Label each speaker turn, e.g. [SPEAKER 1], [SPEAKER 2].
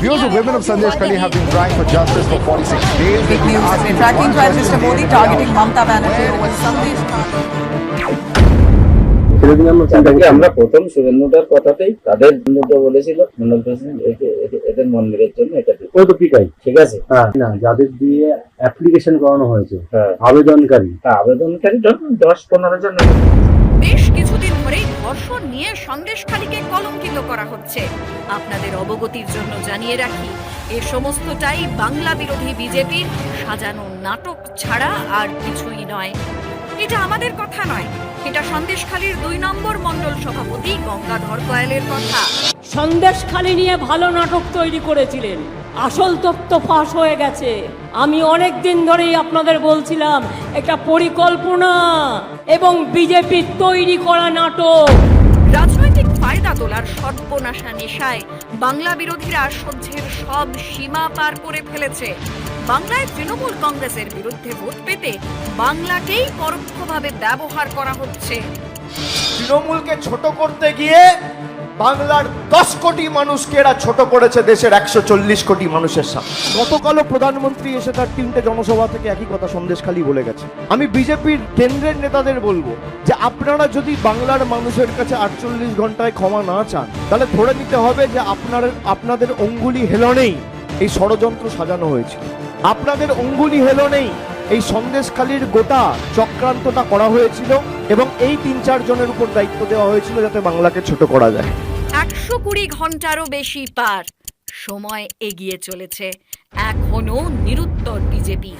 [SPEAKER 1] Viewers, the women of Sandeshkhali have been crying for justice for 46 days.
[SPEAKER 2] Big news today. Tracking trial Mr. Modi targeting Mamta Banerjee over Sandesh Khali.
[SPEAKER 3] আমরা প্রথম সুরেন্দ্রটার কথাতেই তাদের বলেছিল Mondal president এদের মন্দিরের জন্য এটা
[SPEAKER 4] ওই তো পিকাই
[SPEAKER 3] ঠিক আছে।
[SPEAKER 4] হ্যাঁ না, যাদের দিয়ে অ্যাপ্লিকেশন করানো হয়েছে
[SPEAKER 3] হ্যাঁ
[SPEAKER 4] আবেদনকারী
[SPEAKER 3] 10-15 জন।
[SPEAKER 5] বেশ কিছুদিন ধরেই ধর্ষণ নিয়ে সন্দেশখালীকে কলঙ্কিত করা হচ্ছে। আপনাদের অবগতির জন্য জানিয়ে রাখি, এ সমস্তটাই বাংলা বিরোধী বিজেপির সাজানো নাটক ছাড়া আর কিছুই নয়। এটা আমাদের কথা নয়, এটা সন্দেশখালীর 2 নম্বর মণ্ডল সভাপতি গঙ্গাধর কয়ালের কথা।
[SPEAKER 6] সন্দেশখালী নিয়ে ভালো নাটক তৈরি করেছিলেন, আসল তথ্য ফাঁস হয়ে গেছে। আমি অনেক দিন ধরেই আপনাদের বলছিলাম একটা পরিকল্পনা এবং বিজেপির তৈরি করা নাটক।
[SPEAKER 5] রাজনৈতিক ফায়দা তোলার সর্বনাশা নেশায় বাংলা বিরোধীরা সহ্যের সব সীমা পার করে ফেলেছে। বাংলায় তৃণমূল কংগ্রেসের বিরুদ্ধে ভোট পেতে বাংলাকেই পরোক্ষভাবে ব্যবহার করা হচ্ছে।
[SPEAKER 7] তৃণমূলকে ছোট করতে গিয়ে বাংলার 10 কোটি মানুষকে এরা ছোট করেছে দেশের 140 কোটি মানুষের সামনে। গতকালও প্রধানমন্ত্রী এসে তার 3টে জনসভা থেকে একই কথা সন্দেশখালী বলে গেছে। আমি বিজেপির কেন্দ্রের নেতাদের বলবো যে আপনারা যদি বাংলার মানুষের কাছে 48 ঘন্টায় ক্ষমা না চান, তাহলে ধরে নিতে হবে যে আপনাদের অঙ্গুলি হেলনেই এই ষড়যন্ত্র সাজানো হয়েছিল। আপনাদের অঙ্গুলি হেলনেই এই সন্দেশখালীর গোটা চক্রান্তটা করা হয়েছিল এবং এই 3-4 জনের উপর দায়িত্ব দেওয়া হয়েছিল যাতে বাংলাকে ছোট করা যায়।
[SPEAKER 5] 120 ঘন্টারও বেশি পার, সময় এগিয়ে চলেছে, এখনো নিরুত্তর বিজেপি।